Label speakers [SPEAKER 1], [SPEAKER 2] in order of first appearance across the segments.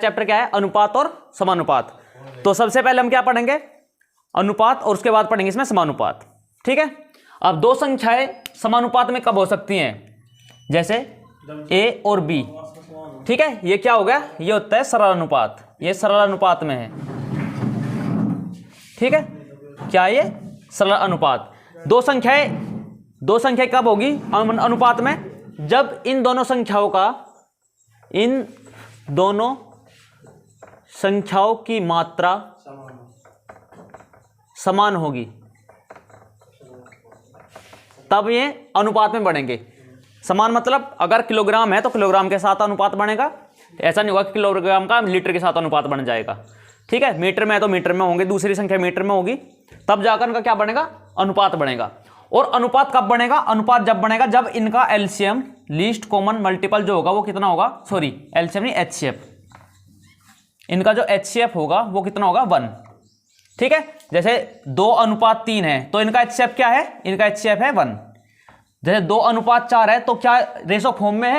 [SPEAKER 1] Chapter क्या है? अनुपात और समानुपात। तो सबसे पहले हम क्या पढ़ेंगे? अनुपात, और उसके बाद पढ़ेंगे इसमें समानुपात। ठीक है। अब दो संख्याएं समानुपात में कब हो सकती हैं? जैसे a और b। ठीक है, ये क्या हो गया? ये होता है सरल अनुपात। ये सरल अनुपात में है। ठीक है, क्या ये? सरल अनुपात। दो संख्याएं कब होगी अनुपात में? जब इन दोनों संख्याओं की मात्रा समान होगी, तब ये अनुपात में बढ़ेंगे। समान मतलब अगर किलोग्राम है तो किलोग्राम के साथ अनुपात बनेगा। ऐसा नहीं होगा कि किलोग्राम का लीटर के साथ अनुपात बन जाएगा। ठीक है, मीटर में है तो मीटर में होंगे, दूसरी संख्या मीटर में होगी, तब जाकर इनका क्या बनेगा? अनुपात बनेगा। और अनुपात कब बनेगा? अनुपात जब बनेगा जब इनका एलसीएम, लीस्ट कॉमन मल्टीपल जो होगा वो कितना होगा? सॉरी, एलसीएम नहीं, एचसीएफ। इनका जो एचसीएफ होगा वो कितना होगा? 1। ठीक है, जैसे 2:3 है तो इनका एचसीएफ क्या है? इनका एचसीएफ है 1। जैसे 2:4 है तो क्या रेशो फॉर्म में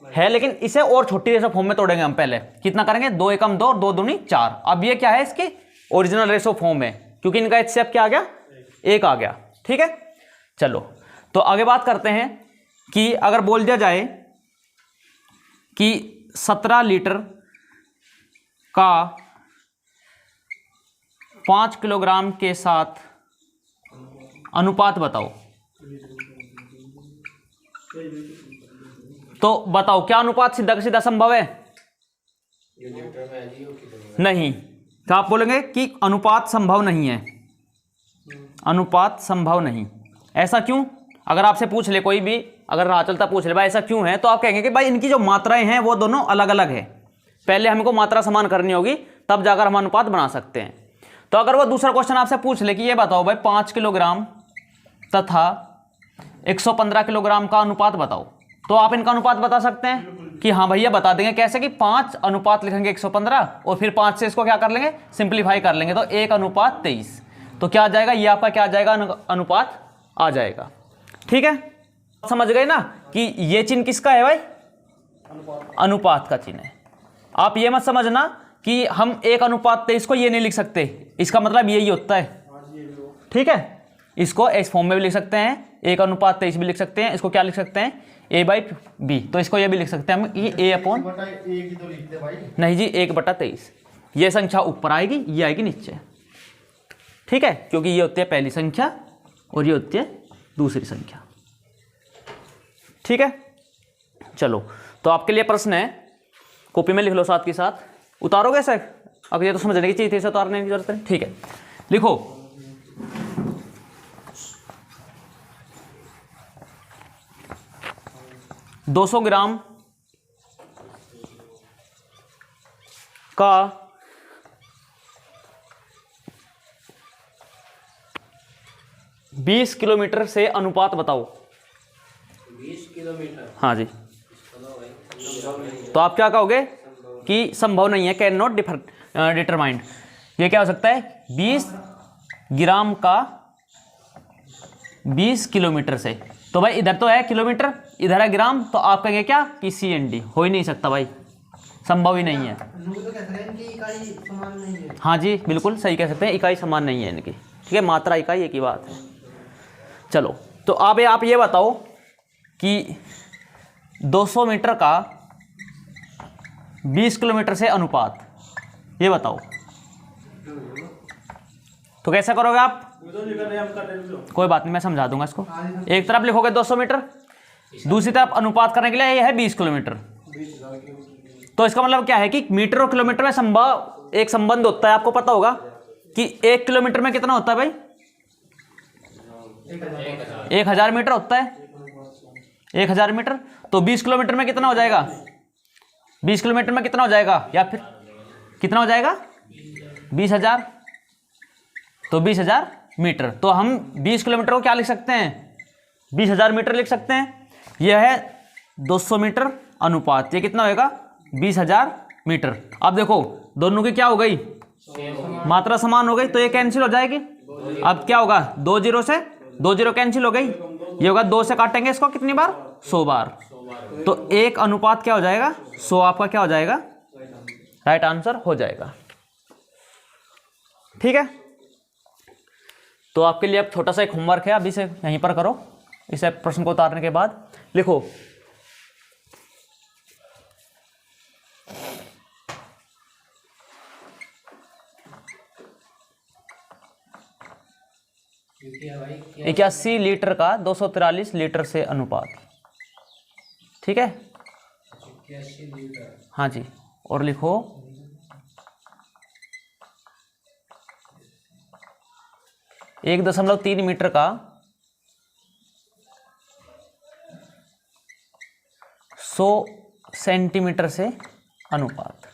[SPEAKER 1] है, लेकिन इसे और छोटी रेशो फॉर्म में तोड़ेंगे हम। पहले कितना करेंगे? 2 एकम 2 और 2 दूनी 4। अब ये क्या है? इसकी ओरिजिनल रेशो फॉर्म में, क्योंकि इनका एचसीएफ क्या आ गया? 1 आ गया। ठीक है, चलो तो आगे बात करते हैं कि अगर बोल दिया जाए कि 17 लीटर का 5 किलोग्राम के साथ अनुपात बताओ, तो बताओ क्या अनुपात सीधा का सीधा संभव है? नहीं। तो आप बोलेंगे कि अनुपात संभव नहीं है। अनुपात संभव नहीं। ऐसा क्यों? अगर आपसे पूछ ले कोई भी, अगर राह चलता पूछ ले भाई ऐसा क्यों है, तो आप कहेंगे कि भाई इनकी जो मात्राएं हैं वो दोनों अलग अलग है। पहले हमको मात्रा समान करनी होगी, तब जाकर हम अनुपात बना सकते हैं। तो अगर वो दूसरा क्वेश्चन आपसे पूछ ले कि ये बताओ भाई 5 किलोग्राम तथा 115 किलोग्राम का अनुपात बताओ, तो आप इनका अनुपात बता सकते हैं कि हाँ भैया बता देंगे। कैसे? कि 5 अनुपात लिखेंगे 115 और फिर 5 से इसको क्या कर लेंगे? सिंप्लीफाई कर लेंगे, तो 1:23। तो क्या आ जाएगा? ये आपका क्या आ जाएगा? अनुपात आ जाएगा। ठीक है, समझ गए ना कि ये चिन्ह किसका है भाई? अनुपात का चिन्ह है। आप ये मत समझना कि हम 1:23 को ये नहीं लिख सकते, इसका मतलब यही होता है। ठीक है, इसको इस फॉर्म में भी लिख सकते हैं, 1:23 भी लिख सकते हैं। इसको क्या लिख सकते हैं? a/b। तो इसको ये भी लिख सकते हैं हम, ये नहीं जी, 1/23। ये संख्या ऊपर आएगी, ये आएगी नीचे। ठीक है, क्योंकि ये होती है पहली संख्या और ये होती है दूसरी संख्या। ठीक है, चलो तो आपके लिए प्रश्न है, कॉपी में लिख लो साथ के साथ। उतारोगे सर? अगर ये तो समझने की चीज थी, इसे उतारने की जरूरत नहीं। ठीक है, लिखो 200 ग्राम का 20 किलोमीटर से अनुपात बताओ।
[SPEAKER 2] 20 किलोमीटर?
[SPEAKER 1] हाँ जी। तो आप क्या कहोगे कि संभव नहीं है, कैन नॉट डिटरमाइंड। ये क्या हो सकता है? 20 ग्राम का 20 किलोमीटर से। तो भाई इधर तो है किलोमीटर, इधर है ग्राम, तो आप कहेंगे क्या कि CND। हो ही नहीं सकता भाई, संभव ही नहीं है। हाँ जी, बिल्कुल सही कह सकते हैं, इकाई समान नहीं है इनकी। ठीक है, मात्रा इकाई एक ही बात है। चलो तो अब आप ये बताओ कि 200 मीटर का 20 किलोमीटर से अनुपात, ये बताओ। तो कैसा करोगे आप? कोई बात नहीं, मैं समझा दूंगा इसको। एक तरफ लिखोगे 200 मीटर, दूसरी तरफ अनुपात करने के लिए ये है 20 किलोमीटर। तो इसका मतलब क्या है कि मीटर और किलोमीटर में एक संबंध होता है। आपको पता होगा कि 1 किलोमीटर में कितना होता है भाई? 1000 मीटर होता है। 1000 मीटर। तो 20 किलोमीटर में कितना हो जाएगा? 20 किलोमीटर में कितना हो जाएगा? या फिर कितना हो जाएगा? 20,000। तो 20,000 मीटर। तो हम 20 किलोमीटर को क्या लिख सकते हैं? 20,000 मीटर लिख सकते हैं। यह है 200 मीटर अनुपात। ये कितना होगा? 20,000 मीटर। अब देखो दोनों की क्या हो गई? मात्रा समान हो गई, तो ये कैंसिल हो जाएगी। अब क्या होगा? 2 जीरो से 2 जीरो कैंसिल हो गई। ये होगा 2 से काटेंगे इसको कितनी बार? 100 बार। तो 1 अनुपात क्या हो जाएगा? 100 आपका क्या हो जाएगा? राइट आंसर हो जाएगा। ठीक है, तो आपके लिए अब छोटा सा एक होमवर्क है, अभी से यहीं पर करो। इस प्रश्न को उतारने के बाद लिखो
[SPEAKER 2] क्या भाई?
[SPEAKER 1] 81 लीटर का 243 लीटर से अनुपात। ठीक है,
[SPEAKER 2] 81 लीटर।
[SPEAKER 1] हाँ जी, और लिखो 1.3 मीटर का 100 सेंटीमीटर से अनुपात।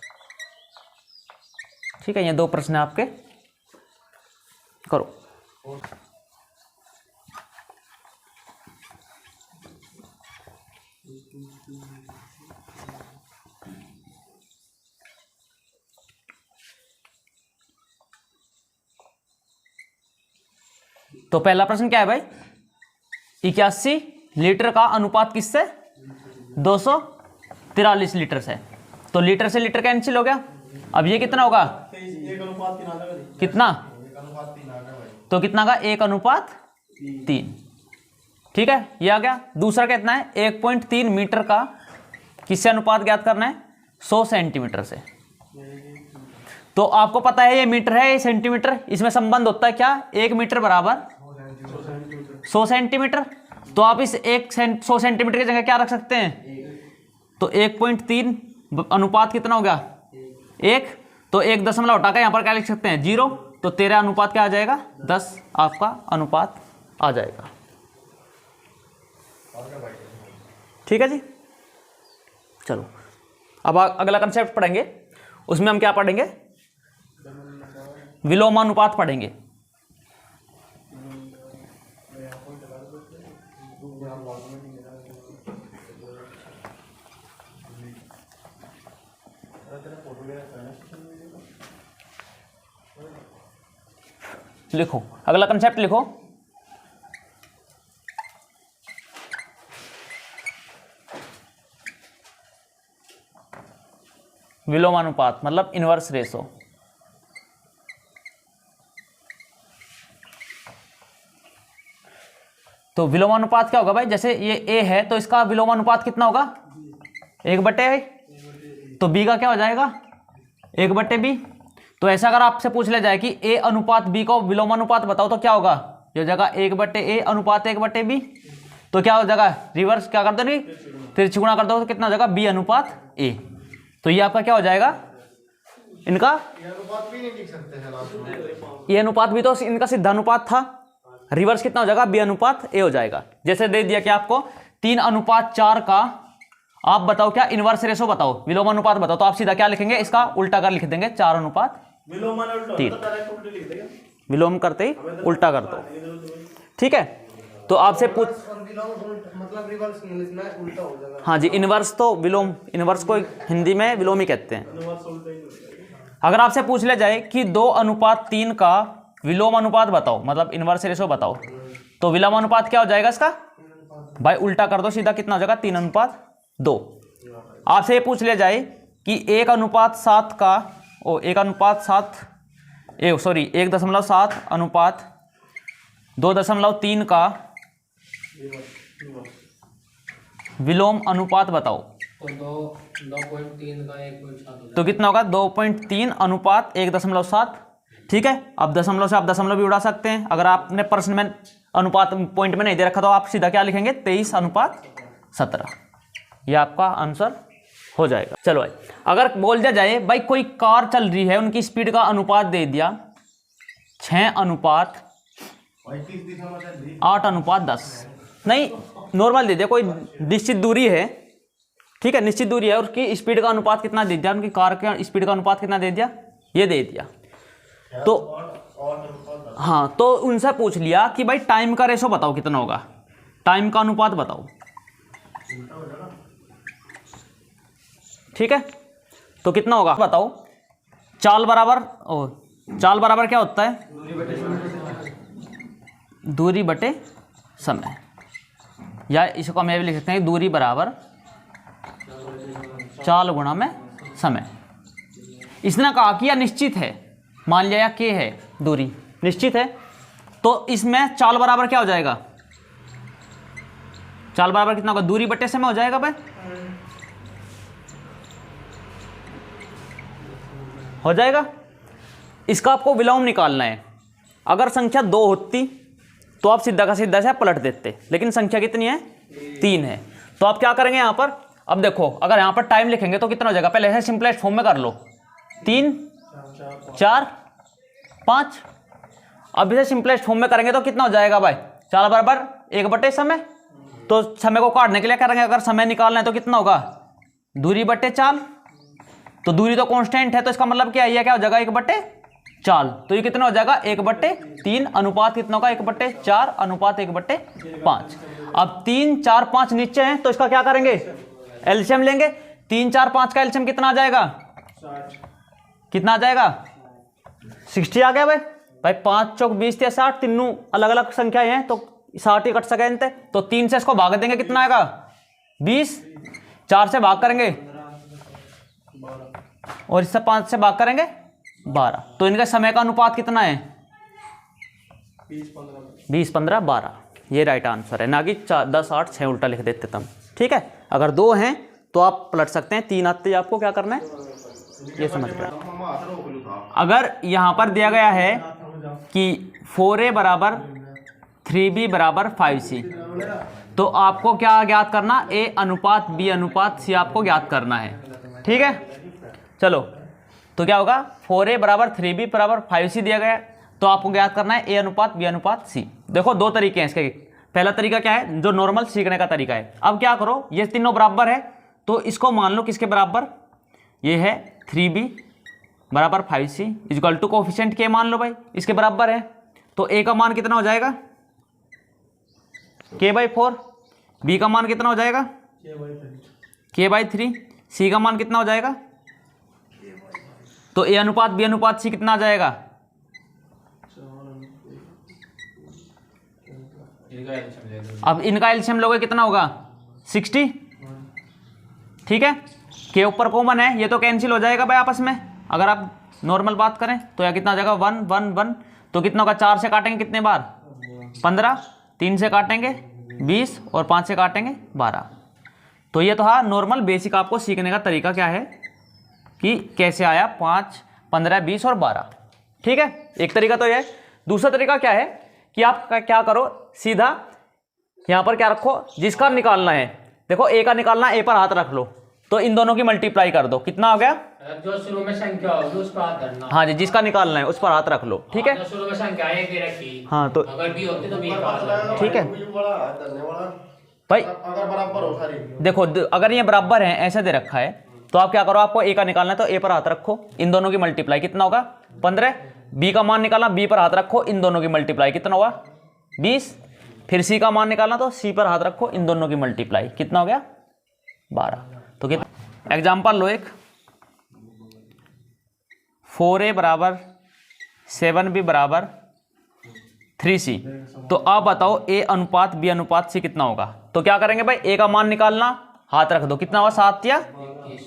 [SPEAKER 1] ठीक है, ये 2 प्रश्न आपके, करो। तो पहला प्रश्न क्या है भाई? 81 लीटर का अनुपात किससे? 243 लीटर से। तो लीटर से लीटर कैंसिल हो गया। अब ये कितना होगा? कितना? तो कितना का? 1:3। ठीक है, ये आ गया। दूसरा कितना है? 1.3 मीटर का किससे अनुपात ज्ञात करना है? 100 सेंटीमीटर से। तो आपको पता है ये मीटर है, ये सेंटीमीटर, इसमें संबंध होता है क्या? 1 मीटर बराबर 100 सेंटीमीटर। तो आप इस 100 सेंटीमीटर की जगह क्या रख सकते हैं? तो 1.3 अनुपात कितना हो गया? 1। तो 1 दशमलव हटा कर यहां पर क्या लिख सकते हैं? 0। तो 13 अनुपात क्या आ जाएगा? 10 आपका अनुपात आ जाएगा। ठीक है जी, चलो अब अगला कंसेप्ट पढ़ेंगे। उसमें हम क्या पढ़ेंगे? विलोमानुपात पढ़ेंगे। लिखो अगला कंसेप्ट, लिखो विलोमानुपात मतलब इनवर्स रेशो। तो विलोमानुपात क्या होगा भाई? जैसे ये ए है तो इसका विलोमानुपात कितना होगा? 1/A। तो बी का क्या हो जाएगा? 1/B। तो ऐसा अगर आपसे पूछ लिया जाए कि ए अनुपात बी को विलोमानुपात बताओ तो क्या होगा? ये हो जाएगा 1/A अनुपात 1/B। तो क्या हो जाएगा? रिवर्स क्या कर दो, नहीं तिरछी गुणा कर दो तो कितना हो जाएगा? बी अनुपात ए। तो ये आपका क्या हो जाएगा? इनका ये अनुपात भी तो इनका सिद्धानुपात था। रिवर्स कितना हो जाएगा? बी अनुपात ए हो जाएगा। जैसे दे दिया कि आपको 3:4 का आप बताओ क्या इनवर्स रेशो बताओ, विलोमानुपात बताओ, तो आप सीधा क्या लिखेंगे? इसका उल्टा कर लिख देंगे 4:3। विलोम करते ही उल्टा कर दो। ठीक है, तो आपसे पूछ
[SPEAKER 2] मतलब रिवर्स इंग्लिश में उल्टा हो जाएगा।
[SPEAKER 1] हाँ जी, इनवर्स तो विलोम, इनवर्स को हिंदी में विलोम ही कहते हैं। अगर आपसे पूछ लिया जाए कि 2:3 का विलोम अनुपात बताओ, मतलब इनवर्स रेशो बताओ, तो विलोम अनुपात क्या हो जाएगा इसका? भाई उल्टा कर दो सीधा, कितना हो जाएगा? 3:2। आपसे ये पूछ लिया जाए कि 1:7 का 1.7 अनुपात 2.3 का विलोम अनुपात बताओ,
[SPEAKER 2] तो 2.3 का 1.7
[SPEAKER 1] तो कितना होगा? 2.3 अनुपात 1.7। ठीक है, अब दशमलव से आप दशमलव भी उड़ा सकते हैं। अगर आपने प्रश्न में अनुपात पॉइंट में नहीं दे रखा तो आप सीधा क्या लिखेंगे? 23:17। यह आपका आंसर हो जाएगा। चलो भाई, अगर बोल दिया जाए भाई कोई कार चल रही है, उनकी स्पीड का अनुपात दे दिया 6:8:10, नहीं नॉर्मल दे दिया, कोई निश्चित दूरी है, ठीक है निश्चित दूरी है, उसकी स्पीड का अनुपात कितना दे दिया? उनकी कार का स्पीड का अनुपात कितना दे दिया? ये दे दिया। तो हाँ, तो उनसे पूछ लिया कि भाई टाइम का रेशो बताओ कितना होगा, टाइम का अनुपात बताओ। ठीक है, तो कितना होगा बताओ? चाल बराबर क्या होता है? दूरी बटे समय, या इसको हम ये भी लिख सकते हैं दूरी बराबर चाल गुणा में समय। इसने कहा कि यह निश्चित है, मान लिया या के है दूरी निश्चित है, तो इसमें चाल बराबर क्या हो जाएगा, चाल बराबर कितना होगा, दूरी बटे समय हो जाएगा भाई, हो जाएगा। इसका आपको विलोम निकालना है। अगर संख्या 2 होती तो आप सीधा का सीधा से पलट देते, लेकिन संख्या कितनी है, 3 है। तो आप क्या करेंगे यहाँ पर, अब देखो अगर यहाँ पर टाइम लिखेंगे तो कितना हो जाएगा, पहले ऐसे सिंपलेस्ट फॉर्म में कर लो, 3 4 5। अब इसे सिंपलेस्ट फॉर्म में करेंगे तो कितना हो जाएगा भाई, चाल बराबर 1 बटे समय। तो समय को काटने के लिए करेंगे, अगर समय निकालना है तो कितना होगा, दूरी बटे चाल। तो दूरी तो कांस्टेंट है, तो इसका मतलब क्या है, ये क्या हो जाएगा, 1 बटे चाल। तो ये कितना हो जाएगा, 1 बटे 3 अनुपात कितना होगा, 1 बटे 4 अनुपात 1 बटे 5। अब 3 4 5 नीचे हैं, तो इसका क्या करेंगे, एलसीएम लेंगे। 3 4 5 का एलसीएम कितना आ जाएगा,
[SPEAKER 2] 60।
[SPEAKER 1] कितना आ जाएगा, 60 आ गया भाई। भाई 5 चौक 20 या 60, तीनों अलग अलग संख्याएं हैं तो 60 ही कट सके इनते। तो 3 से इसको भाग देंगे, कितना आएगा 20, 4 से भाग करेंगे और इससे 5 से भाग करेंगे 12। तो इनका समय का अनुपात कितना है, 20 15 12। ये राइट आंसर है, ना कि 10 8 6 उल्टा लिख देते तुम। ठीक है, अगर 2 हैं तो आप पलट सकते हैं, 3 आते आपको क्या करना है, ये समझ गया। अगर यहां पर दिया गया है कि 4a बराबर 3b बराबर 5c, तो आपको क्या ज्ञात करना, a अनुपात b अनुपात c आपको ज्ञात करना है। ठीक है, चलो तो क्या होगा, 4a बराबर 3b बराबर 5c दिया गया है, तो आपको ज्ञात करना है a अनुपात b अनुपात c। देखो 2 तरीके हैं इसके। पहला तरीका क्या है, जो नॉर्मल सीखने का तरीका है। अब क्या करो, ये तीनों बराबर है तो इसको मान लो किसके बराबर, ये है 3b बराबर 5c इक्वल टू कोफिशिएंट के मान लो भाई, इसके बराबर है। तो a का मान कितना हो जाएगा, k/4। b का मान कितना हो जाएगा, k/3। c का मान कितना हो जाएगा, तो a अनुपात b अनुपात c कितना आ जाएगा, अब इनका एलसीएम लोगे कितना होगा, 60। ठीक है, के ऊपर कॉमन है, ये तो कैंसिल हो जाएगा भाई आपस में। अगर आप नॉर्मल बात करें तो यह कितना हो जाएगा, 1 1 1। तो कितना होगा, 4 से काटेंगे कितने बार, 15, 3 से काटेंगे 20 और 5 से काटेंगे 12। तो ये तो हाँ नॉर्मल बेसिक आपको सीखने का तरीका क्या है कि कैसे आया 5 15 20 और 12। ठीक है, एक तरीका तो ये है। दूसरा तरीका क्या है कि आप क्या करो, सीधा यहाँ पर क्या रखो, जिसका निकालना है, देखो a का निकालना, a पर हाथ रख लो, तो इन दोनों की मल्टीप्लाई कर दो, कितना हो गया,
[SPEAKER 2] जो शुरू में संख्या होगी उस पर हाथ धरना।
[SPEAKER 1] हाँ जी, जिसका निकालना है उस पर हाथ रख लो। ठीक है,
[SPEAKER 2] जो शुरू में संख्या एक ही रखी,
[SPEAKER 1] हाँ तो
[SPEAKER 2] अगर b होती तो b का हाथ धरना।
[SPEAKER 1] ठीक है भाई,
[SPEAKER 3] अगर बराबर हो सारी,
[SPEAKER 1] देखो अगर ये बराबर है, ऐसे दे रखा है, तो आप क्या करो, आपको a का निकालना है तो a पर हाथ रखो, इन दोनों की मल्टीप्लाई कितना होगा, 15। b का मान निकालना, b पर हाथ रखो, इन दोनों की मल्टीप्लाई कितना होगा, 20। फिर c का मान निकालना तो c पर हाथ रखो, इन दोनों की मल्टीप्लाई कितना हो गया, 12। तो कितना, एग्जाम्पल लो एक, 4a बराबर 7b बराबर 3c। तो आप बताओ a अनुपात b अनुपात c कितना होगा। तो क्या करेंगे भाई, a का मान निकालना, हाथ रख दो, कितना हुआ, 7 या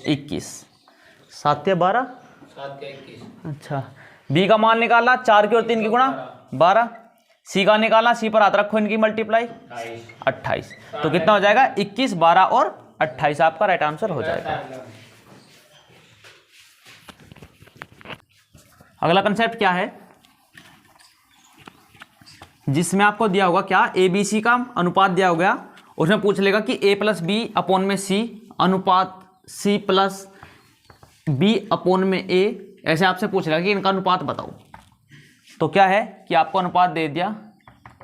[SPEAKER 1] 21, 7 या 12,
[SPEAKER 2] 7 या 21।
[SPEAKER 1] अच्छा। b का मान निकालना, 4 की और 3 की गुणा 12। c का निकालना, c पर हाथ रखो, इनकी मल्टीप्लाई 28। तो कितना हो जाएगा, 21 12 और 28 आपका राइट आंसर हो जाएगा। अगला कंसेप्ट क्या है, जिसमें आपको दिया होगा क्या, ए बी सी का अनुपात दिया होगा, उसमें पूछ लेगा कि a प्लस बी अपॉन में c अनुपात c प्लस b अपॉन में a, ऐसे आपसे पूछ लेगा कि इनका अनुपात बताओ। तो क्या है कि आपको अनुपात दे दिया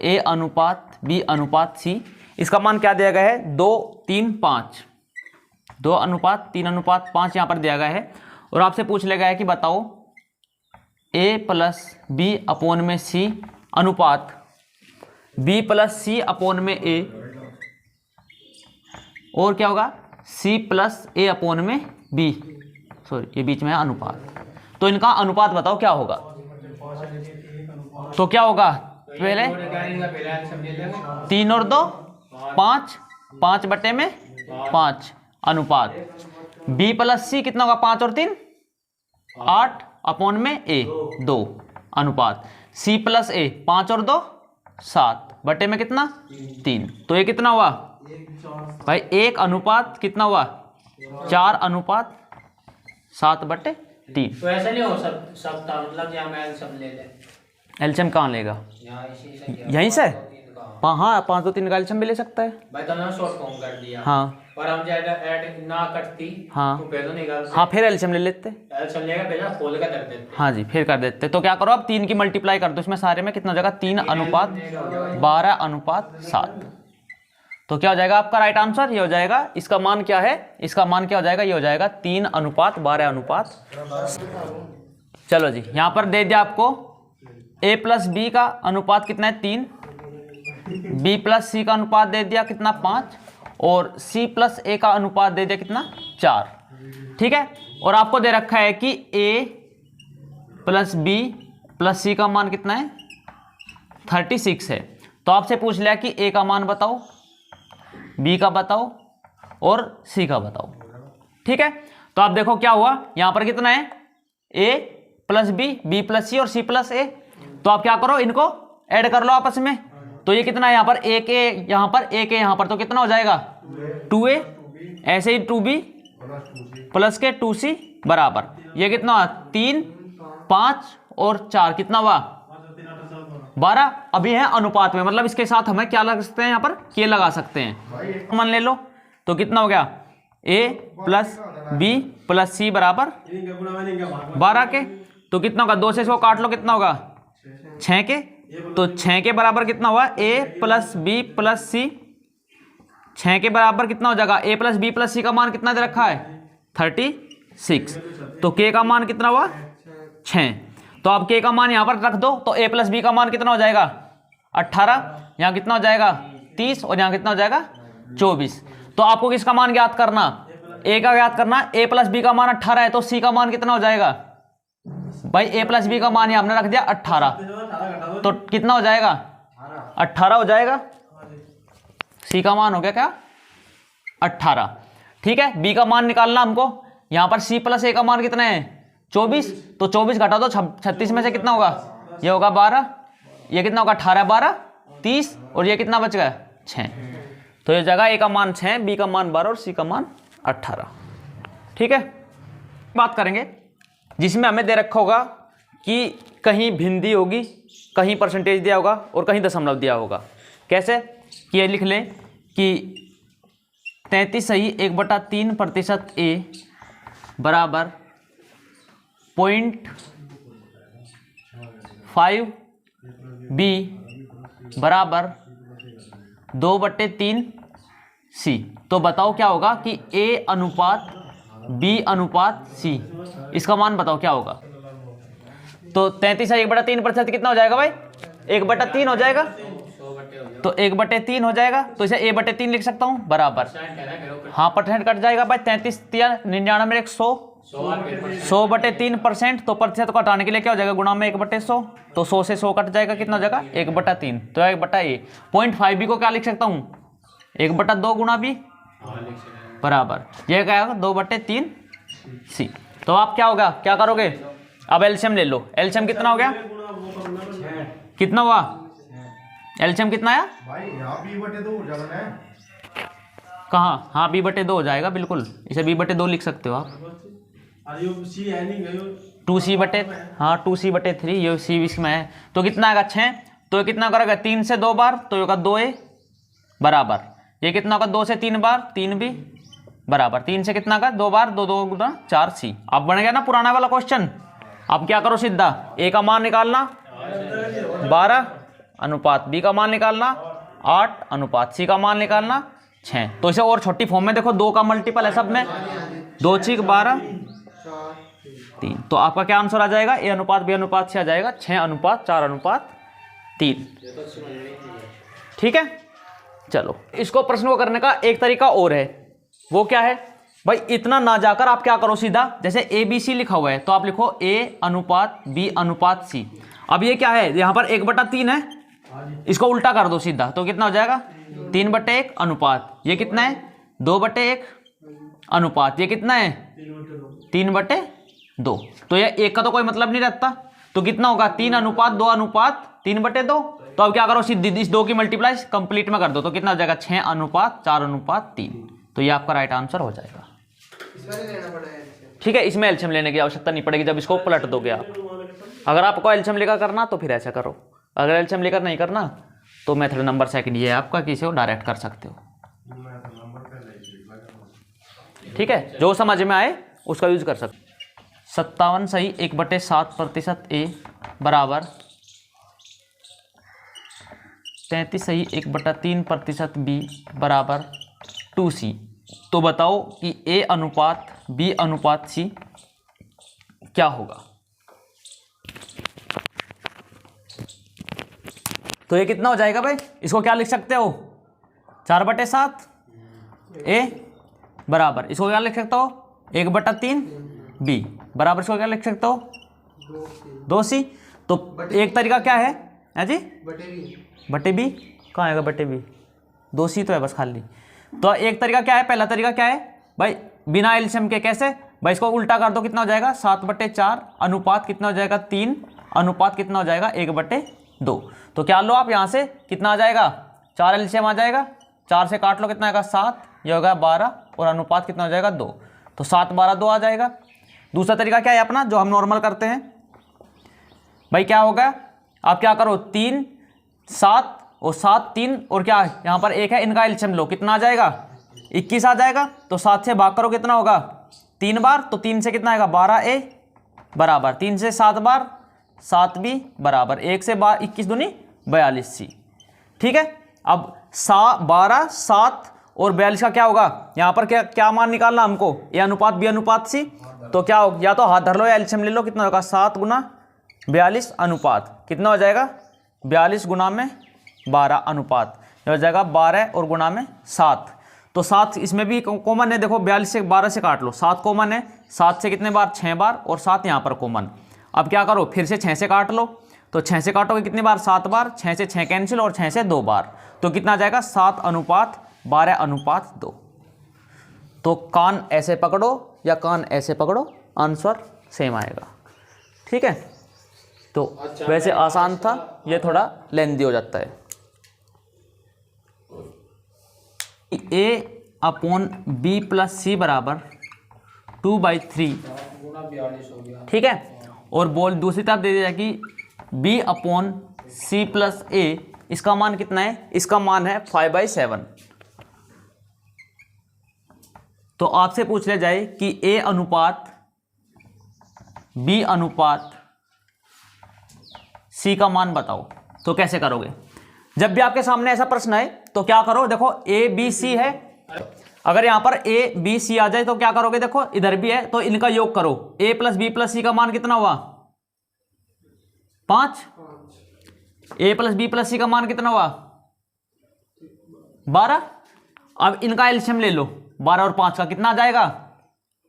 [SPEAKER 1] a अनुपात b अनुपात c, इसका मान क्या दिया गया है, 2 3 5, 2 अनुपात 3 अनुपात 5 यहाँ पर दिया गया है। और आपसे पूछ लेगा है कि बताओ a प्लस b अपॉन में c अनुपात b प्लस c अपॉन में a, और क्या होगा, c प्लस a अपॉन में b, सॉरी ये बीच में है अनुपात। तो इनका अनुपात बताओ क्या होगा। तो क्या होगा, पहले 3 और 2 5, 5 बटे में 5 अनुपात b प्लस c कितना होगा, 5 और 3 8 अपॉन में a 2 अनुपात c प्लस a 5 और 2 7 बटे में कितना 3। तो ये कितना हुआ भाई 1 अनुपात कितना हुआ 4 अनुपात 7 बटे 3।
[SPEAKER 2] तो ऐसा नहीं हो सकता मतलब यहाँ मैं सब ले ले
[SPEAKER 1] एलसीएम कहाँ लेगा
[SPEAKER 2] यहाँ इसी से
[SPEAKER 1] यहीं से
[SPEAKER 2] भाई
[SPEAKER 1] हाँ 5 2 3 का एलसीएम भी ले सकता है।
[SPEAKER 2] तो ना शॉर्ट फॉर्म कर दिया
[SPEAKER 1] हाँ
[SPEAKER 2] और हम ज्यादा ऐड ना करती
[SPEAKER 1] हाँ
[SPEAKER 2] तो पहले निकाल
[SPEAKER 1] हाँ फिर एलसीएम ले लेते।
[SPEAKER 2] चलेगा पहले खोल कर देते
[SPEAKER 1] हाँ जी फिर कर देते। तो क्या करो अब 3 की मल्टीप्लाई कर दो इसमें सारे में कितना हो जाएगा 3 अनुपात 12 अनुपात 7। तो क्या हो जाएगा आपका राइट आंसर ये हो जाएगा। इसका मान क्या है इसका मान क्या हो जाएगा ये हो जाएगा 3 अनुपात 12 अनुपात। चलो जी यहाँ पर दे दिया आपको a प्लस बी का अनुपात कितना है 3, b प्लस सी का अनुपात दे दिया कितना 5 और c प्लस a का अनुपात दे दिया कितना 4। ठीक है और आपको दे रखा है कि a प्लस बी प्लस सी का मान कितना है 36 है। तो आपसे पूछ लिया कि a का मान बताओ, b का बताओ और c का बताओ। ठीक है तो आप देखो क्या हुआ यहाँ पर कितना है a प्लस बी प्लस सी और c प्लस a। तो आप क्या करो इनको ऐड कर लो आपस में। तो ये कितना है यहाँ पर 1a यहाँ पर 1a यहाँ पर तो कितना हो जाएगा 2a ऐसे ही 2b प्लस के 2c बराबर ये कितना हुआ 3 5 और 4 कितना हुआ 12। अभी है अनुपात में मतलब इसके साथ हमें क्या लगा सकते हैं यहाँ पर के लगा सकते हैं। मान ले लो तो कितना हो गया a प्लस बी प्लस सी बराबर 12 के। तो कितना होगा 2 से इसको काट लो कितना होगा 6 के। तो 6 के बराबर कितना हुआ a प्लस बी प्लस सी 6 के बराबर कितना हो जाएगा a प्लस बी प्लस सी का मान कितना दे रखा है 36। तो k का मान कितना हुआ 6। तो अब k का मान यहाँ पर रख दो तो a प्लस बी का मान कितना हो जाएगा 18, यहाँ कितना हो जाएगा 30 और यहाँ कितना हो जाएगा 24। तो आपको किसका मान ज्ञात करना a का ज्ञात करना। a प्लस बी का मान 18 है तो c का मान कितना हो जाएगा भाई a प्लस बी का मान यहाँ हमने रख दिया 18 तो कितना हो जाएगा 18 हो जाएगा। c का मान हो गया क्या 18। ठीक है b का मान निकालना हमको। यहाँ पर c प्लस a का मान कितना है 24 तो 24 घटा दो 36 में से कितना होगा ये होगा 12, ये कितना होगा 18 12 30 और ये कितना बच गया 6। तो ये जगह a का मान 6 b का मान 12 और c का मान 18। ठीक है बात करेंगे जिसमें हमें दे रखा होगा कि कहीं भिन्दी होगी कहीं परसेंटेज दिया होगा और कहीं दशमलव दिया होगा। कैसे कि ये लिख लें कि 33 सही 1/3% a बराबर 0.5 b बराबर 2/3 c। तो बताओ क्या होगा कि a अनुपात b अनुपात c इसका मान बताओ क्या होगा। तो 33 है 1/3% कितना हो जाएगा भाई 1/3 हो जाएगा। तो 1/3 हो जाएगा तो इसे a/3 लिख सकता हूँ बराबर हाँ परसेंट कट जाएगा भाई 33 99 100/3%। तो प्रतिशत को हटाने के लिए क्या हो जाएगा गुणा में 1/100 तो 100 से 100 कट जाएगा कितना हो जाएगा 1/3 तो 1/a। 0.5 b को क्या लिख सकता हूँ 1/2 गुणा b बराबर यह क्या होगा 2/3 c। तो आप क्या होगा क्या करोगे अब एलसीएम ले लो। एलसीएम कितना हो गया कितना हुआ एलसीएम कितना आया
[SPEAKER 3] भाई यहाँ b/2 हो जाएगा ना
[SPEAKER 1] कहाँ हाँ b/2 हो जाएगा बिल्कुल इसे b/2 लिख सकते हो आप 2c हाँ 2c/3 ये c इसमें है तो कितना आएगा 6। तो कितना करेगा 3 से 2 बार तो होगा 2a बराबर ये कितना होगा 2 से 3 बार 3b बराबर 3 से कितना का 2 बार 2 2 गुना 4c। अब बन गया ना पुराना वाला क्वेश्चन। अब क्या करो सीधा a का मान निकालना 12 अनुपात b का मान निकालना 8 अनुपात c का मान निकालना 6। तो इसे और छोटी फॉर्म में देखो 2 का मल्टीपल है सब में 2 6 12 3। तो आपका क्या आंसर आ जाएगा a अनुपात b अनुपात c आ जाएगा 6 अनुपात 4 अनुपात 3। ठीक है चलो इसको प्रश्न को करने का एक तरीका और है वो क्या है भाई इतना ना जाकर आप क्या करो सीधा जैसे a b c लिखा हुआ है तो आप लिखो a अनुपात b अनुपात c। अब ये क्या है यहाँ पर 1/3 है इसको उल्टा कर दो सीधा तो कितना हो जाएगा 3/1 अनुपात ये कितना है 2/1 अनुपात ये कितना है 3/2 2। तो यह 1 का तो कोई मतलब नहीं रहता, तो कितना होगा 3:2:3/2। तो अब क्या करो, सीधी इस 2 की मल्टीप्लाई कंप्लीट में कर दो, तो कितना हो जाएगा 6:4:3। तो ये आपका राइट आंसर हो जाएगा। ठीक है, इसमें एलसीएम लेने की आवश्यकता नहीं पड़ेगी जब इसको पलट दोगे आप। अगर आपको एलसीएम लेकर करना तो फिर ऐसा करो, अगर एलसीएम लेकर नहीं करना तो मेथड नंबर सेकंड ये है आपका, कि इसे डायरेक्ट कर सकते हो। ठीक है, जो समझ में आए उसका यूज कर सकते। 57 सही 1/7% ए बराबर 33 सही 1/3% बी बराबर 2c। तो बताओ कि ए अनुपात बी अनुपात सी क्या होगा। तो ये कितना हो जाएगा भाई, इसको क्या लिख सकते हो 4/7 ए बराबर, इसको क्या लिख सकते हो 1/3 बी बराबर, इसको क्या लिख सकते हो 2c। तो एक तरीका क्या है जी, बटे बी कहाँ आएगा, बटे बी 2c तो है बस खाली। तो एक तरीका क्या है, पहला तरीका क्या है भाई, बिना एलसीएम के। कैसे भाई, इसको उल्टा कर दो, कितना हो जाएगा 7/4 अनुपात कितना हो जाएगा 3 अनुपात कितना हो जाएगा 1/2। तो क्या लो आप यहाँ से कितना आ जाएगा 4 एलसीएम आ जाएगा, 4 से काट लो कितना आएगा 7, ये होगा 12 और अनुपात कितना हो जाएगा 2। तो 7 12 2 आ जाएगा। दूसरा तरीका क्या है अपना, जो हम नॉर्मल करते हैं भाई, क्या होगा आप क्या करो 3 7 और 7 3 और क्या यहाँ पर 1 है, इनका एलसीएम लो, कितना आ जाएगा 21 आ जाएगा। तो 7 से भाग करो कितना होगा 3 बार, तो 3 से कितना आएगा 12a बराबर 3 से 7 बार 7b बराबर 1 से 21 दूनी 42c। ठीक है, अब 12 7 और 42 का क्या होगा, यहाँ पर क्या क्या मान निकालना हमको, ए अनुपात बी अनुपात सी। तो क्या हो, या तो हाथ धर लो या एलसीएम ले लो, कितना होगा 7 गुना 42 अनुपात कितना हो जाएगा 42 गुना में 12 अनुपात, ये हो जाएगा 12 और गुना में 7। तो 7 इसमें भी कॉमन है, देखो 42 से 12 से काट लो, 7 कॉमन है, 7 से कितने बार 6 बार और 7 यहाँ पर कॉमन। अब क्या करो फिर से 6 से काट लो, तो 6 से काटोगे कितनी बार 7 बार, 6 से 6 कैंसिल और 6 से 2 बार, तो कितना आ जाएगा 7:12:2। तो कान ऐसे पकड़ो या कान ऐसे पकड़ो, आंसर सेम आएगा। ठीक है, तो वैसे आसान था, ये थोड़ा लेंदी हो जाता है। A/B+C बराबर 2/3। ठीक है, और बोल दूसरी तरफ दे दिया कि B/C+A, इसका मान कितना है, इसका मान है 5/7। तो आपसे पूछ लिया जाए कि A अनुपात B अनुपात C का मान बताओ, तो कैसे करोगे। जब भी आपके सामने ऐसा प्रश्न है तो क्या करो, देखो A B C है, अगर यहां पर A B C आ जाए तो क्या करोगे, देखो इधर भी है तो इनका योग करो, A + B + C का मान कितना हुआ 5, A + B + C का मान कितना हुआ 12। अब इनका एलसीएम ले लो, 12 और 5 का कितना आ जाएगा,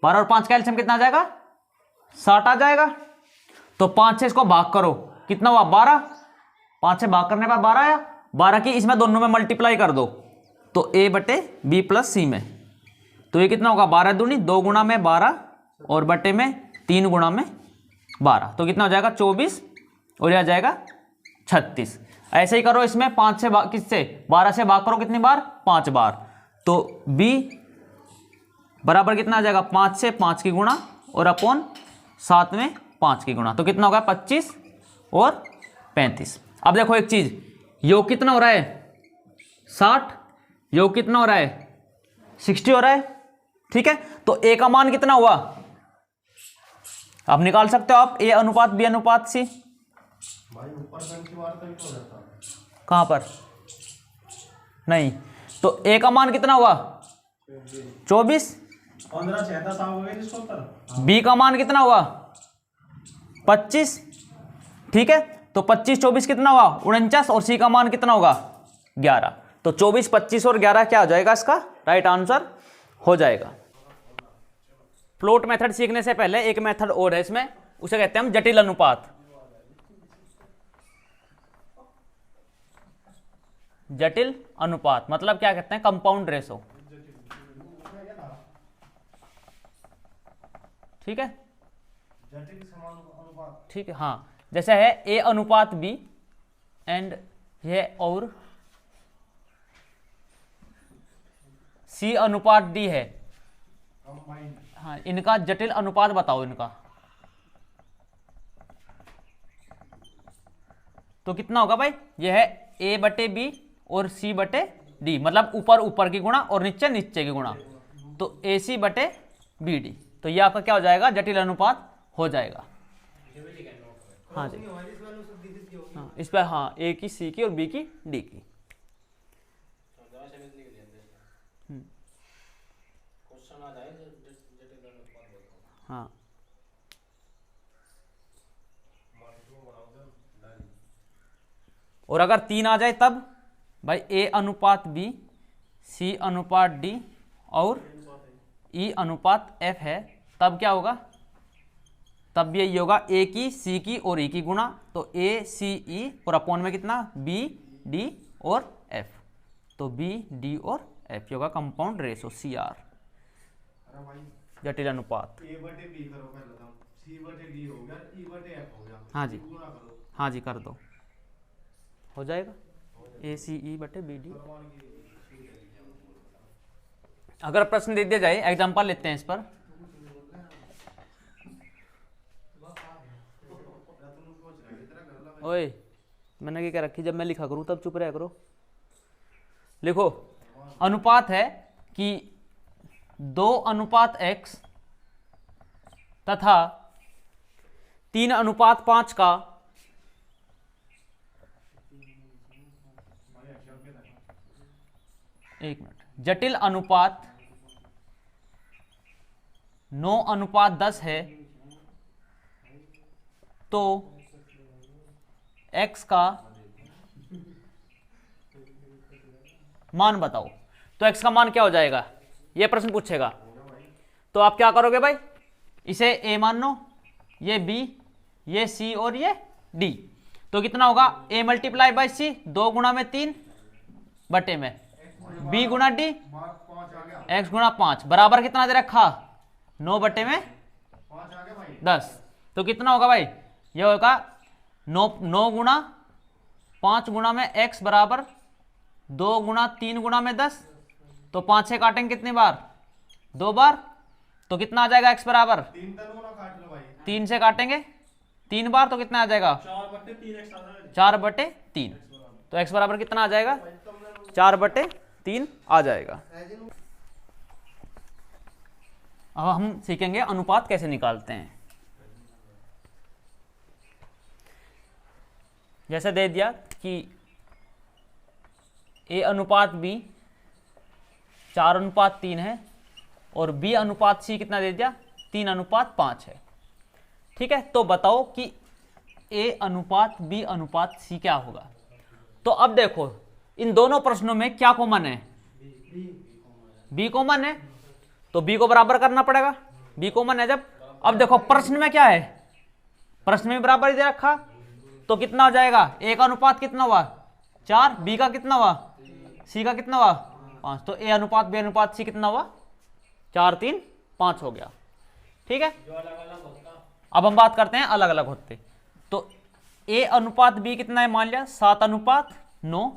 [SPEAKER 1] 12 और 5 का एलसीएम कितना आ जाएगा 60 आ जाएगा। तो 5 से इसको भाग करो, कितना हुआ 12, 5 से भाग करने पर 12 आया, 12 की इसमें दोनों में मल्टीप्लाई कर दो, तो A/B + C में, तो ये कितना होगा 12 दूनी 2 गुना में 12 और बटे में 3 गुना में 12, तो कितना हो जाएगा 24 और यह आ जाएगा 36। ऐसे ही करो इसमें 5 से किससे 12 से भाग करो कितनी बार 5 बार, तो B बराबर कितना आ जाएगा 5 से 5 की गुणा और अपॉन 7 में 5 की गुणा, तो कितना होगा 25 और 35। अब देखो एक चीज, योग कितना हो रहा है 60, योग कितना हो रहा है 60 हो रहा है। ठीक है, तो A का मान कितना हुआ, आप निकाल सकते हो आप, A अनुपात B अनुपात C। कहां पर नहीं, तो A का मान कितना हुआ 24,
[SPEAKER 3] 15
[SPEAKER 1] B का मान कितना हुआ 25। ठीक है, तो 25 24 कितना हुआ 49 और C का मान कितना होगा 11। तो 24 25 और 11 क्या हो जाएगा, इसका राइट आंसर हो जाएगा। फ्लोट मेथड सीखने से पहले एक मेथड और है इसमें, उसे कहते हैं हम जटिल अनुपात। जटिल अनुपात मतलब क्या कहते हैं, कंपाउंड रेशो। ठीक है,
[SPEAKER 3] जटिल समानुपात।
[SPEAKER 1] ठीक है, हाँ, जैसे है ए अनुपात बी एंड ये और सी अनुपात डी है।
[SPEAKER 3] कंबाइंड।
[SPEAKER 1] हाँ, इनका जटिल अनुपात बताओ इनका। तो कितना होगा भाई? यह है ए बटे बी और सी बटे डी, मतलब ऊपर ऊपर की गुणा और नीचे नीचे की गुणा, तो ए सी बटे बी डी। तो ये आपका क्या हो जाएगा? जटिल अनुपात हो जाएगा। हाँ जी, हाँ, इस पर हाँ, ए की सी की और बी की डी की। हाँ, और अगर 3 आ जाए तब भाई ए अनुपात बी, सी अनुपात डी और ई अनुपात एफ है, तब क्या होगा? तब भी यही होगा, ए की सी की और ई की गुणा, तो ए सी ई और अपॉन में कितना? बी डी और एफ, तो बी डी और एफ होगा कंपाउंड रेशो सी आर,
[SPEAKER 3] अरे भाई
[SPEAKER 1] जटिल अनुपात।
[SPEAKER 3] ए बटे बी करो पहले तो, सी बटे डी हो गया, ई बटे एफ हो गया।
[SPEAKER 1] हाँ जी,
[SPEAKER 3] गुणा करो।
[SPEAKER 1] हाँ जी, कर दो, हो जाएगा ए सी ई बटे बी डी। अगर प्रश्न दे दिया जाए, एग्जांपल लेते हैं इस पर। ओए, मैंने क्या रखी? जब मैं लिखा करूं तब चुप रहा करो। लिखो, अनुपात है कि 2 अनुपात x तथा 3 अनुपात 5 का एक मिनट, जटिल अनुपात 9 अनुपात 10 है, तो x का मान बताओ। तो x का मान क्या हो जाएगा? ये प्रश्न पूछेगा, तो आप क्या करोगे भाई? इसे a मान लो, ये b, ये c और ये d। तो कितना होगा? a मल्टीप्लाई बाई सी, 2 गुणा में 3 बटे में b गुणा d,
[SPEAKER 3] 5 आ गया।
[SPEAKER 1] x गुणा 5 बराबर कितना दे रखा? 9 बटे में
[SPEAKER 3] 5 आ गया भाई।
[SPEAKER 1] 10। तो कितना होगा भाई? ये होगा 9 गुणा 5 गुणा में x बराबर 2 गुणा 3 गुणा में 10, तो 5 से काटेंगे कितनी बार? 2 बार। तो कितना आ जाएगा x बराबर?
[SPEAKER 3] 3 तनु ना काट लो भाई।
[SPEAKER 1] 3 से काटेंगे 3 बार, तो कितना आ जाएगा?
[SPEAKER 3] 4 बटे 3 x आ जाएगा।
[SPEAKER 1] 4 बटे 3। तो x बराबर कितना आ जाएगा? 4 बटे 3 आ जाएगा। अब हम सीखेंगे अनुपात कैसे निकालते हैं। जैसे दे दिया कि a अनुपात b 4 अनुपात 3 है और b अनुपात c कितना दे दिया? 3 अनुपात 5 है। ठीक है, तो बताओ कि a अनुपात b अनुपात c क्या होगा? तो अब देखो, इन दोनों प्रश्नों में क्या कॉमन है? b कॉमन है, तो b को बराबर करना पड़ेगा। b कॉमन है जब। अब देखो प्रश्न में क्या है? प्रश्न में बराबर ही दे रखा, तो कितना हो जाएगा? a का अनुपात कितना हुआ? 4, b का कितना हुआ? c का कितना हुआ? 5। तो a अनुपात b अनुपात c कितना हुआ? 4 3 5 हो गया। ठीक है, अब हम बात करते हैं अलग अलग होते। तो a अनुपात b कितना है? मान लिया 7 अनुपात 9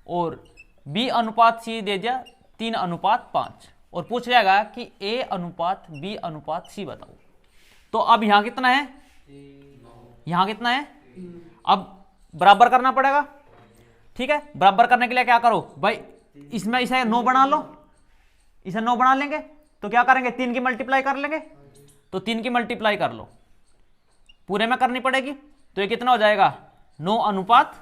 [SPEAKER 1] और b अनुपात c दे दिया 3 अनुपात 5, और पूछ जाएगा कि a अनुपात b अनुपात c बताओ। तो अब यहां कितना है? यहां कितना है? अब बराबर करना पड़ेगा। ठीक है, बराबर करने के लिए क्या करो भाई? इसमें इसे 9 बना लो, इसे 9 बना लेंगे, तो क्या करेंगे? 3 की मल्टीप्लाई कर लेंगे, तो 3 की मल्टीप्लाई कर लो, पूरे में करनी पड़ेगी। तो ये कितना हो जाएगा? 9 अनुपात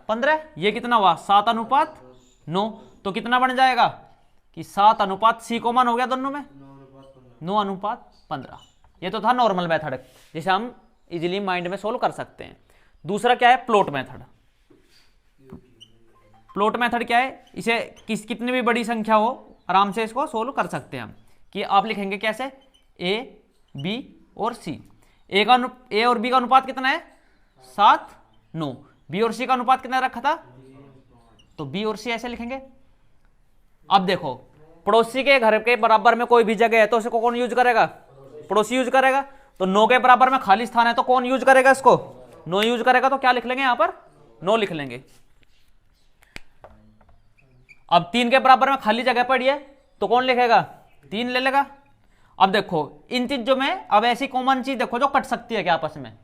[SPEAKER 1] 15। ये कितना हुआ? 7 अनुपात 9। तो कितना बन जाएगा कि 7 अनुपात c कॉमन हो गया दोनों में, 9 अनुपात 15। ये तो था नॉर्मल मेथड, जिसे हम इजीली माइंड में सोल्व कर सकते हैं। दूसरा क्या है? Plot method. प्लॉट मेथड क्या है? इसे कितनी भी बड़ी संख्या हो आराम से इसको सोल्व कर सकते हैं हम। कि आप लिखेंगे कैसे? a b और c। a और b का अनुपात कितना है? 7 9। b और c का अनुपात कितना रखा था? तो b और c ऐसे लिखेंगे। अब देखो, पड़ोसी के घर के बराबर में कोई भी जगह है तो उसे कौन यूज करेगा? पड़ोसी यूज करेगा। तो 9 के बराबर में खाली स्थान है तो कौन यूज करेगा इसको? 9 यूज करेगा। तो क्या लिख लेंगे यहां पर? 9 लिख लेंगे। अब 3 के बराबर में खाली जगह पड़ी है तो कौन लिखेगा? 3 ले लेगा। अब देखो इन चीजों में अब ऐसी कॉमन चीज देखो जो कट सकती है क्या आपस में?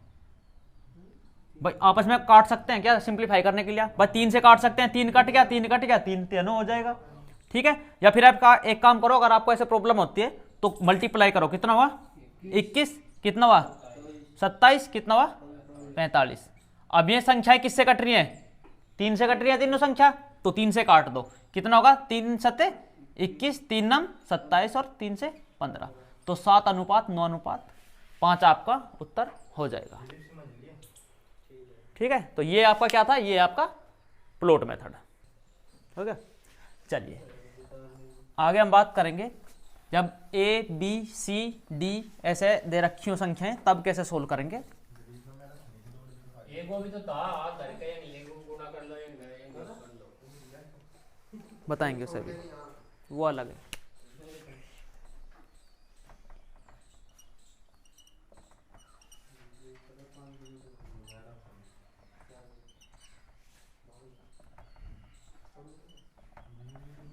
[SPEAKER 1] भाई आपस में काट सकते हैं क्या सिंप्लीफाई करने के लिए? बस 3 से काट सकते हैं, 3 कट गया, 3 कट गया, 3 3 हो जाएगा। ठीक है। या फिर आप एक काम करो, अगर आपको ऐसे प्रॉब्लम होती है तो मल्टीप्लाई करो। कितना हुआ? 21, कितना हुआ? 27, कितना हुआ? 45। अब ये संख्याएं किससे कट रही है? 3 से कट रही है तीनों संख्या, तो 3 से काट दो। कितना होगा? 3 सत्ते 21, 3 नम 27 और 3 से 15, तो 7:9:5 आपका उत्तर हो जाएगा। ठीक है। तो ये आपका क्या था? ये आपका प्लॉट मेथड हो गया। चलिए आगे हम बात करेंगे जब ए बी सी डी ऐसे दे रखी हो संख्याएं तब कैसे सोल्व करेंगे।
[SPEAKER 2] एक वो भी तो था आप घर के नहीं एक गुणा कर लो एक कर लो।
[SPEAKER 1] बताएंगे उसे भी, वो अलग है।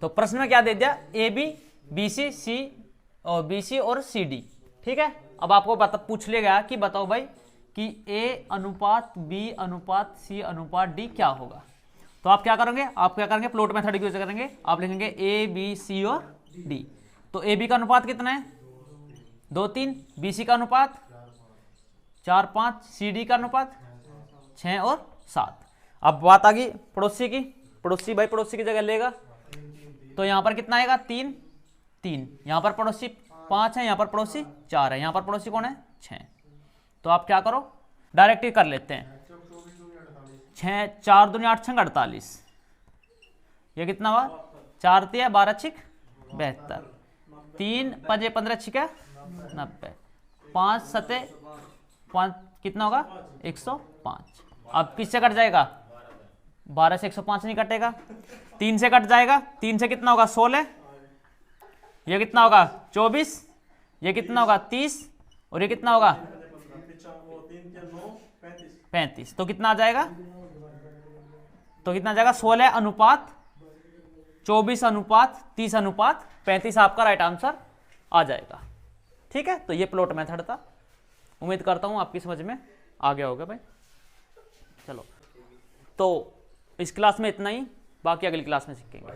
[SPEAKER 1] तो प्रश्न में क्या दे दिया? ए बी, बी सी, सी और बी सी और सी डी। ठीक है। अब आपको पूछ लिया गया कि बताओ भाई कि ए अनुपात बी अनुपात सी अनुपात डी क्या होगा। तो आप क्या करेंगे? आप क्या करेंगे? प्लॉट मेथड यूज करेंगे। आप लिखेंगे ए बी सी और डी। तो ए बी का अनुपात कितना है? 2 3, बी सी का अनुपात 4 5, सी डी का अनुपात 6 और 7। अब बात आ गई पड़ोसी की। पड़ोसी भाई पड़ोसी की जगह लेगा तो यहां पर कितना आएगा? 3 3। यहां पर पड़ोसी 5 है, यहां पर पड़ोसी 4 है, यहां पर पड़ोसी कौन है? 6। तो आप क्या करो? डायरेक्ट ही कर लेते हैं। 6 4 दूनी 8 6 48। ये कितना हुआ? 4 3 12 6 72, 3 5 15 6 90, 5 7 5 कितना होगा? 105। अब किससे कट जाएगा? 12 से 105 नहीं कटेगा। 3 से कट जाएगा। 3 से कितना होगा? 16। ये कितना होगा? 24। ये कितना होगा? 30। और ये कितना होगा? 35। तो कितना आ जाएगा? तो कितना आ जाएगा? 16 अनुपात 24 अनुपात 30 अनुपात 35 आपका राइट आंसर आ जाएगा। ठीक है। तो ये प्लॉट मेथड था। उम्मीद करता हूं आपकी समझ में आ गया होगा भाई। चलो तो इस क्लास में इतना ही, बाकी अगली क्लास में सीखेंगे।